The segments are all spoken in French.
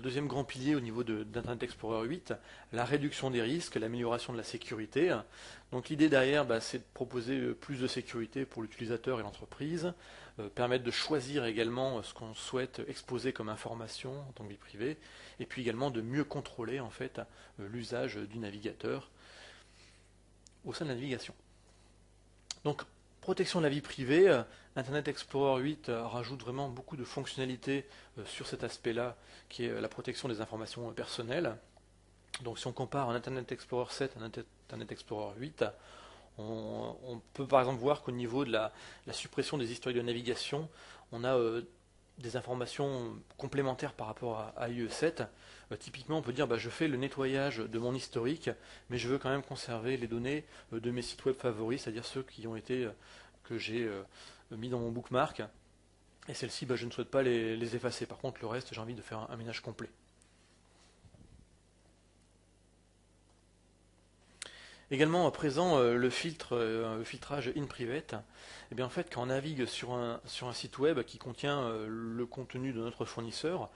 deuxième grand pilier au niveau d'Internet Explorer 8, la réduction des risques, l'amélioration de la sécurité. Donc l'idée derrière, c'est de proposer plus de sécurité pour l'utilisateur et l'entreprise, permettre de choisir également ce qu'on souhaite exposer comme information en tant que vie privée, et puis également de mieux contrôler en fait l'usage du navigateur au sein de la navigation. Donc protection de la vie privée, Internet Explorer 8 rajoute vraiment beaucoup de fonctionnalités sur cet aspect-là, qui est la protection des informations personnelles. Donc si on compare un Internet Explorer 7 à un Internet Explorer 8, on peut par exemple voir qu'au niveau de la suppression des historiques de navigation, on a des informations complémentaires par rapport à IE7. Typiquement, on peut dire je fais le nettoyage de mon historique, mais je veux quand même conserver les données de mes sites web favoris, c'est-à-dire ceux qui ont été que j'ai mis dans mon bookmark. Et celles-ci, je ne souhaite pas les effacer. Par contre, le reste, j'ai envie de faire un ménage complet. Également à présent le filtrage in private. Et bien en fait quand on navigue sur un site web qui contient le contenu de notre fournisseur,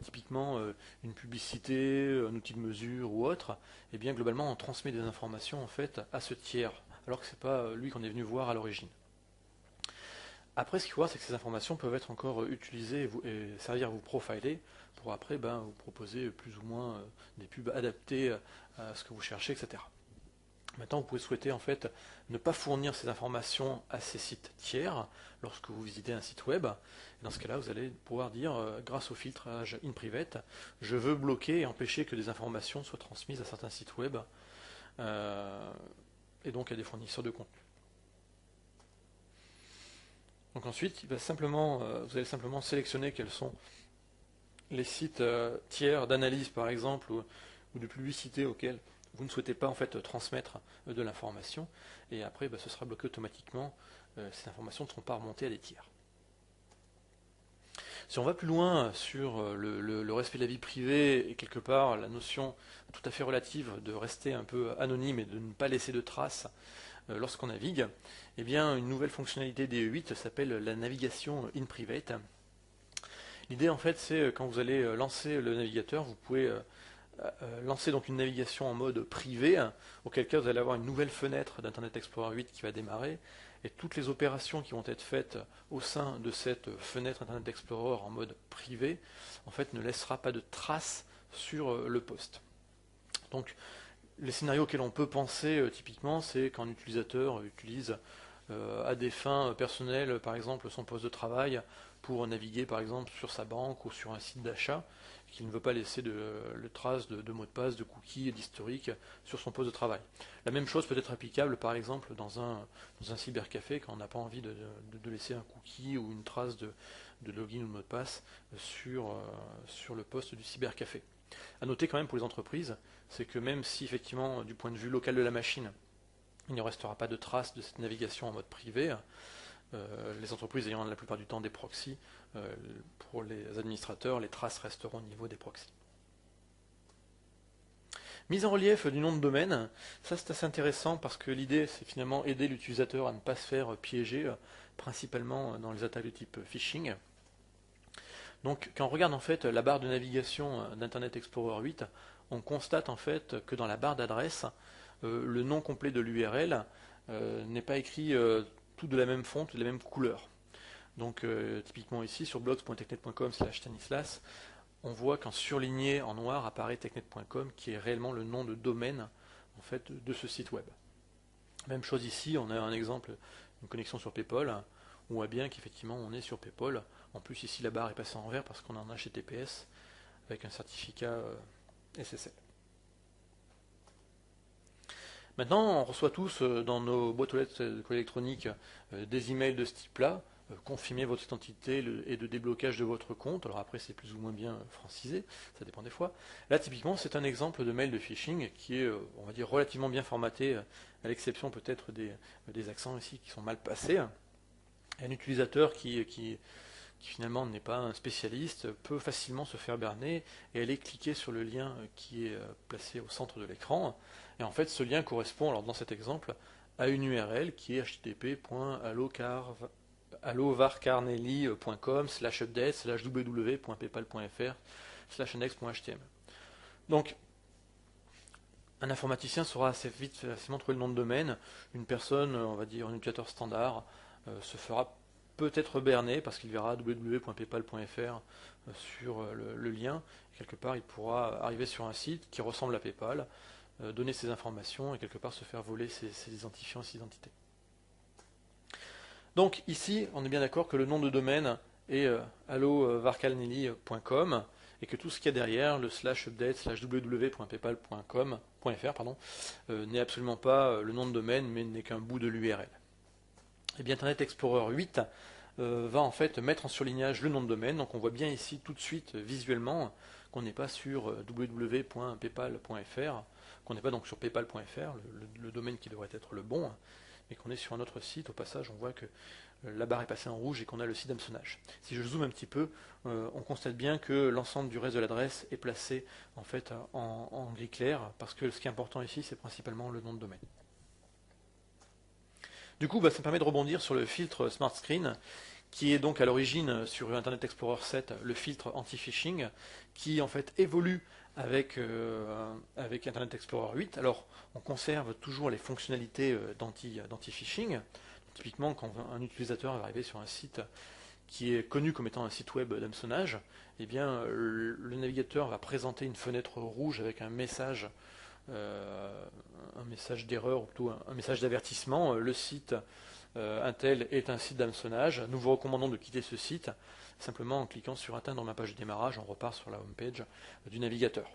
typiquement une publicité, un outil de mesure ou autre, et bien globalement on transmet des informations en fait à ce tiers, alors que c'est pas lui qu'on est venu voir à l'origine. Après, ce qu'il faut voir, c'est que ces informations peuvent être encore utilisées et servir à vous profiler pour après vous proposer plus ou moins des pubs adaptées à ce que vous cherchez, etc. Maintenant, vous pouvez souhaiter en fait ne pas fournir ces informations à ces sites tiers lorsque vous visitez un site web. Et dans ce cas-là, vous allez pouvoir dire, grâce au filtrage in private, je veux bloquer et empêcher que des informations soient transmises à certains sites web et donc à des fournisseurs de contenu. Donc ensuite, vous allez simplement sélectionner quels sont les sites tiers d'analyse par exemple ou de publicité auxquels vous ne souhaitez pas en fait transmettre de l'information, et après ce sera bloqué automatiquement, ces informations ne seront pas remontées à des tiers. Si on va plus loin sur le respect de la vie privée et quelque part la notion tout à fait relative de rester un peu anonyme et de ne pas laisser de traces lorsqu'on navigue, eh bien une nouvelle fonctionnalité des 8 s'appelle la navigation in private. L'idée en fait c'est quand vous allez lancer le navigateur, vous pouvez lancer donc une navigation en mode privé, auquel cas vous allez avoir une nouvelle fenêtre d'Internet Explorer 8 qui va démarrer, et toutes les opérations qui vont être faites au sein de cette fenêtre Internet Explorer en mode privé, en fait ne laissera pas de traces sur le poste. Donc les scénarios auxquels on peut penser typiquement, c'est quand un utilisateur utilise à des fins personnelles, par exemple son poste de travail, pour naviguer par exemple sur sa banque ou sur un site d'achat, qu'il ne veut pas laisser de traces de mots de passe, de cookies et d'historique sur son poste de travail. La même chose peut être applicable par exemple dans un cybercafé, quand on n'a pas envie de laisser un cookie ou une trace de login ou de mot de passe sur le poste du cybercafé. A noter quand même pour les entreprises, c'est que même si effectivement du point de vue local de la machine, il ne restera pas de traces de cette navigation en mode privé, les entreprises ayant la plupart du temps des proxys, pour les administrateurs, les traces resteront au niveau des proxys. Mise en relief du nom de domaine, ça c'est assez intéressant parce que l'idée c'est finalement aider l'utilisateur à ne pas se faire piéger, principalement dans les attaques de type phishing. Donc quand on regarde en fait la barre de navigation d'Internet Explorer 8, on constate en fait que dans la barre d'adresse, le nom complet de l'URL n'est pas écrit tout de la même fonte, de la même couleur. Donc typiquement ici sur blogs.technet.com/Stanislas, on voit qu'en surligné en noir apparaît technet.com qui est réellement le nom de domaine en fait de ce site web. Même chose ici, on a un exemple, une connexion sur PayPal, on voit bien qu'effectivement on est sur PayPal. En plus ici la barre est passée en vert parce qu'on a un HTTPS avec un certificat SSL. Maintenant, on reçoit tous dans nos boîtes aux lettres électroniques des emails de ce type-là, confirmer votre identité et de déblocage de votre compte. Alors après, c'est plus ou moins bien francisé, ça dépend des fois. Là, typiquement, c'est un exemple de mail de phishing qui est, on va dire, relativement bien formaté, à l'exception peut-être des accents ici qui sont mal passés. Un utilisateur qui finalement n'est pas un spécialiste peut facilement se faire berner et aller cliquer sur le lien qui est placé au centre de l'écran. Et en fait, ce lien correspond, alors dans cet exemple, à une URL qui est http://allovarcarnelli.com/update/www.paypal.fr /index.html. Donc, un informaticien saura assez vite facilement trouver le nom de domaine. Une personne, on va dire un utilisateur standard, se fera peut-être berner parce qu'il verra www.paypal.fr sur le lien. Quelque part, il pourra arriver sur un site qui ressemble à PayPal, donner ses informations et quelque part se faire voler ses identifiants et ses identités. Donc ici, on est bien d'accord que le nom de domaine est allovarkalnili.com et que tout ce qu'il y a derrière, le /update/www.paypal.fr, n'est absolument pas le nom de domaine, mais n'est qu'un bout de l'URL. Et bien Internet Explorer 8 va en fait mettre en surlignage le nom de domaine. Donc on voit bien ici tout de suite visuellement qu'on n'est pas sur www.paypal.fr, qu'on n'est pas donc sur paypal.fr, le domaine qui devrait être le bon, mais qu'on est sur un autre site. Au passage, on voit que la barre est passée en rouge et qu'on a le site d'hameçonnage. Si je zoome un petit peu, on constate bien que l'ensemble du reste de l'adresse est placé en fait en gris clair, parce que ce qui est important ici, c'est principalement le nom de domaine. Du coup, ça me permet de rebondir sur le filtre Smart Screen, qui est donc à l'origine sur Internet Explorer 7 le filtre anti-phishing, qui en fait évolue avec Internet Explorer 8. Alors, on conserve toujours les fonctionnalités d'anti-phishing. Typiquement, quand un utilisateur va arriver sur un site qui est connu comme étant un site web d'hameçonnage, eh bien, le navigateur va présenter une fenêtre rouge avec un message d'erreur, ou plutôt un message d'avertissement. Le site Intel est un site d'hameçonnage. Nous vous recommandons de quitter ce site. Simplement en cliquant sur atteindre ma page de démarrage, on repart sur la home page du navigateur.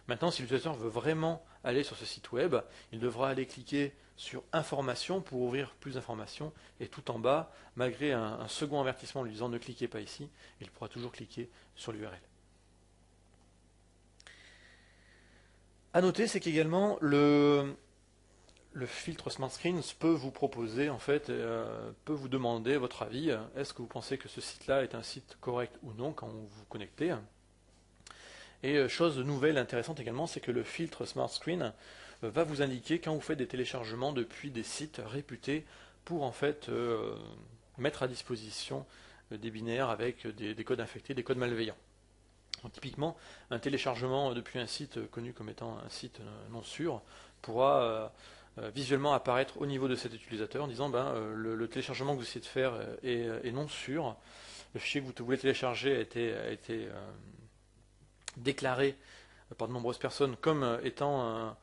Maintenant, si l'utilisateur veut vraiment aller sur ce site web, il devra aller cliquer sur informations pour ouvrir plus d'informations, et tout en bas, malgré un second avertissement lui disant ne cliquez pas ici, il pourra toujours cliquer sur l'URL. A noter, c'est qu'également le filtre Smart Screens peut vous proposer, en fait, peut vous demander votre avis. Est-ce que vous pensez que ce site-là est un site correct ou non quand vous vous connectez? Et chose nouvelle intéressante également, c'est que le filtre Smart Screen va vous indiquer quand vous faites des téléchargements depuis des sites réputés pour en fait mettre à disposition des binaires avec des codes infectés, des codes malveillants. Donc, typiquement, un téléchargement depuis un site connu comme étant un site non sûr pourra visuellement apparaître au niveau de cet utilisateur en disant le téléchargement que vous essayez de faire est non sûr. Le fichier que vous voulez télécharger a été déclaré par de nombreuses personnes comme étant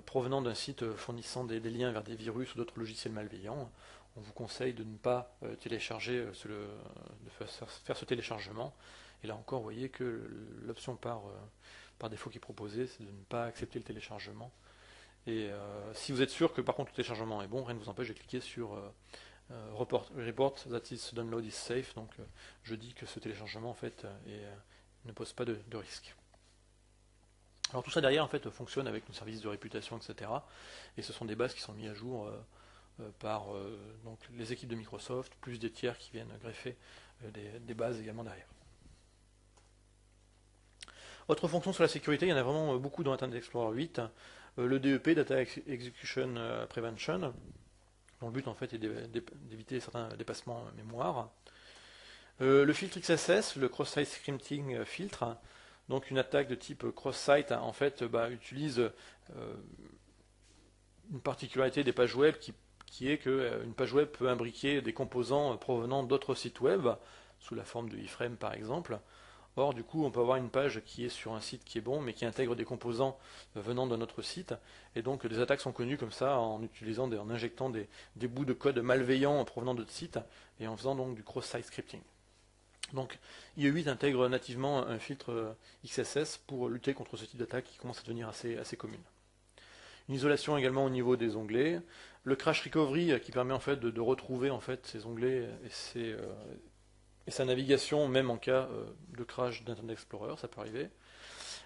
provenant d'un site fournissant des liens vers des virus ou d'autres logiciels malveillants. On vous conseille de ne pas télécharger, de faire ce téléchargement. Et là encore, vous voyez que l'option par défaut qui est proposée, c'est de ne pas accepter le téléchargement. Et si vous êtes sûr que par contre le téléchargement est bon, rien ne vous empêche de cliquer sur report that this download is safe. Donc je dis que ce téléchargement en fait ne pose pas de risque. Alors tout ça derrière en fait fonctionne avec nos services de réputation, etc. Et ce sont des bases qui sont mises à jour par donc les équipes de Microsoft, plus des tiers qui viennent greffer des bases également derrière. Autre fonction sur la sécurité, il y en a vraiment beaucoup dans Internet Explorer 8. Le DEP, Data Execution Prevention, dont le but en fait est d'éviter certains dépassements mémoire. Le filtre XSS, le Cross-Site Scripting Filtre, donc une attaque de type cross-site en fait utilise une particularité des pages web qui est qu'une page web peut imbriquer des composants provenant d'autres sites web, sous la forme de iframe par exemple. Or, du coup, on peut avoir une page qui est sur un site qui est bon, mais qui intègre des composants venant d'un autre site. Et donc, des attaques sont connues comme ça, en injectant des bouts de code malveillants provenant d'autres sites, et en faisant donc du cross-site scripting. Donc, IE8 intègre nativement un filtre XSS pour lutter contre ce type d'attaque qui commence à devenir assez commune. Une isolation également au niveau des onglets. Le crash recovery qui permet en fait de retrouver en fait ces onglets et sa navigation, même en cas de crash d'Internet Explorer, ça peut arriver.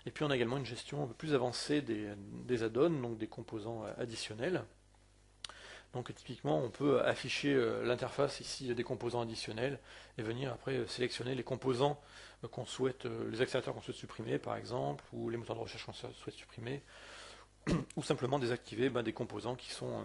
Et puis on a également une gestion un peu plus avancée des add-ons, donc des composants additionnels. Donc typiquement, on peut afficher l'interface ici des composants additionnels et venir après sélectionner les composants les accélérateurs qu'on souhaite supprimer par exemple, ou les moteurs de recherche qu'on souhaite supprimer, ou simplement désactiver des composants qui sont